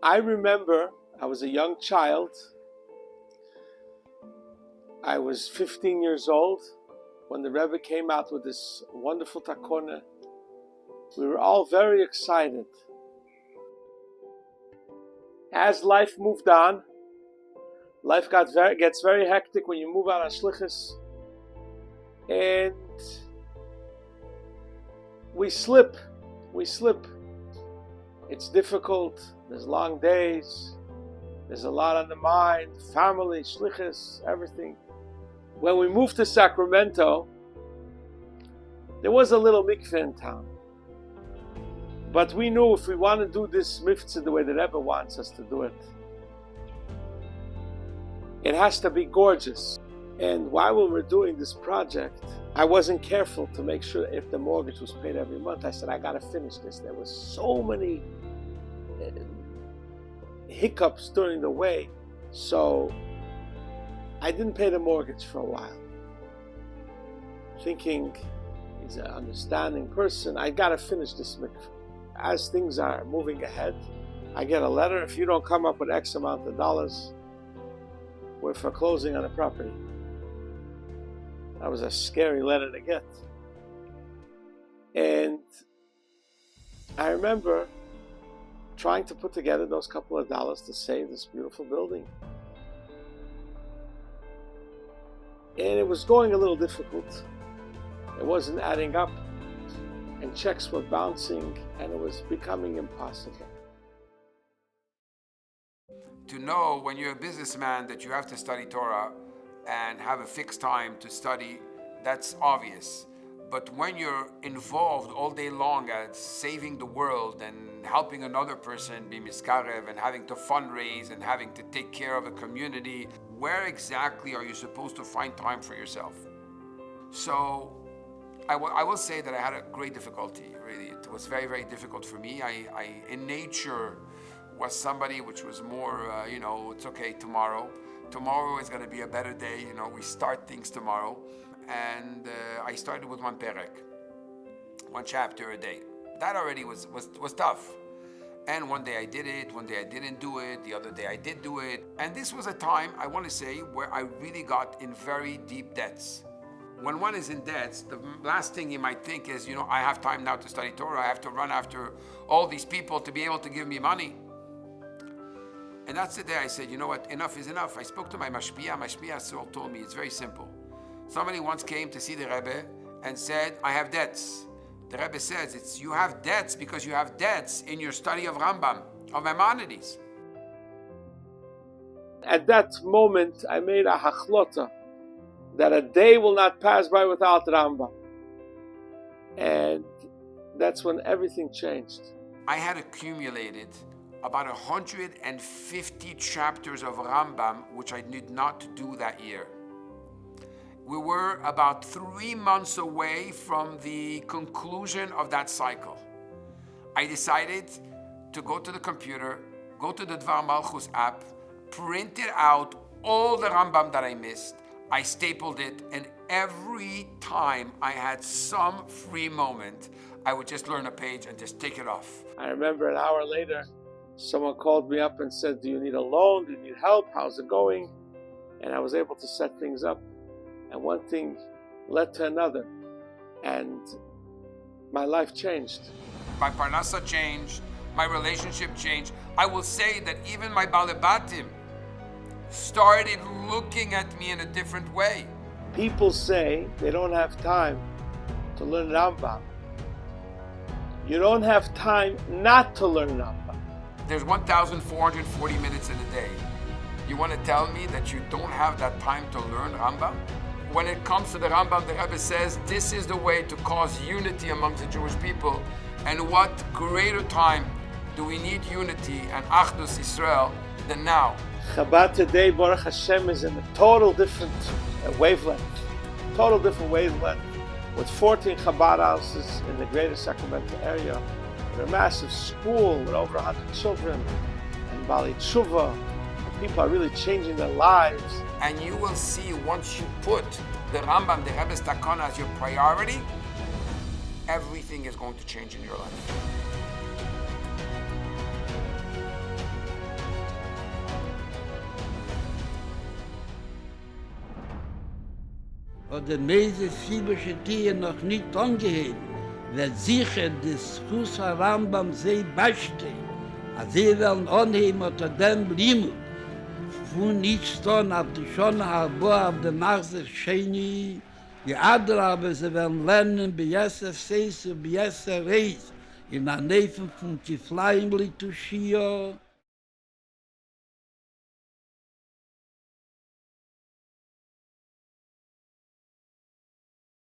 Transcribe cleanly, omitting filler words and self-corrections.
I remember I was a young child. I was 15 years old when the Rebbe came out with this wonderful takona. We were all very excited. As life moved on, life gets very hectic when you move out on shlichus, and we slip. It's difficult. There's long days. There's a lot on the mind. Family, shlichus, everything. When we moved to Sacramento, there was a little mikveh in town. But we knew if we want to do this mitzvah the way the Rebbe wants us to do it, it has to be gorgeous. And while we were doing this project, I wasn't careful to make sure if the mortgage was paid every month. I said, I got to finish this. There was so many hiccups during the way. So I didn't pay the mortgage for a while. Thinking, he's an understanding person. I got to finish this mikveh. As things are moving ahead, I get a letter. If you don't come up with X amount of dollars, we're foreclosing on the property. That was a scary letter to get. And I remember trying to put together those couple of dollars to save this beautiful building. And it was going a little difficult. It wasn't adding up. And checks were bouncing, and it was becoming impossible. To know when you're a businessman that you have to study Torah and have a fixed time to study, that's obvious. But when you're involved all day long at saving the world and helping another person be miskarev and having to fundraise and having to take care of a community, where exactly are you supposed to find time for yourself? So I will say that I had a great difficulty, really. It was very, very difficult for me. I in nature, was somebody which was more, it's okay tomorrow. Tomorrow is going to be a better day. We start things tomorrow. And I started with one perek, one chapter a day. That already was tough. And one day I did it, one day I didn't do it, the other day I did do it. And this was a time, I want to say, where I really got in very deep debts. When one is in debts, the last thing you might think is, I have time now to study Torah. I have to run after all these people to be able to give me money. And that's the day I said, you know what, enough is enough. I spoke to my mashpia. Mashpia told me it's very simple. Somebody once came to see the Rebbe and said, I have debts. The Rebbe says, you have debts because you have debts in your study of Rambam, of Maimonides. At that moment, I made a hachlota that a day will not pass by without Rambam. And that's when everything changed. I had accumulated about 150 chapters of Rambam, which I did not do that year. We were about 3 months away from the conclusion of that cycle. I decided to go to the computer, go to the Dvar Malchus app, print it out, all the Rambam that I missed. I stapled it, and every time I had some free moment, I would just learn a page and just take it off. I remember an hour later, someone called me up and said, do you need a loan? Do you need help? How's it going? And I was able to set things up. And one thing led to another. And my life changed. My parnasa changed. My relationship changed. I will say that even my balebatim started looking at me in a different way. People say they don't have time to learn Rambam. You don't have time not to learn Rambam. There's 1,440 minutes in a day. You want to tell me that you don't have that time to learn Rambam? When it comes to the Rambam, the Rebbe says this is the way to cause unity amongst the Jewish people. And what greater time do we need unity and Achdus Israel than now? Chabad today, Baruch Hashem, is in a total different wavelength. With 14 Chabad houses in the greater Sacramento area, with a massive school with over 100 children, and Bali Tshuva. People are really changing their lives. And you will see once you put the Rambam, the Rebbe's Takana as your priority, everything is going to change in your life. oder meise sibische Tier noch nicht angeheben, wird sicher des Kusa Rambam sei beste, als sie werden anheben unter dem Limut, wo nicht stehen auf die Schone Harboa auf der Nachse Scheni, die Adrabe, sie werden lernen, bei Jesser Seis und bei Jesser Reis, in der Nähe von Kiflaim Litushio,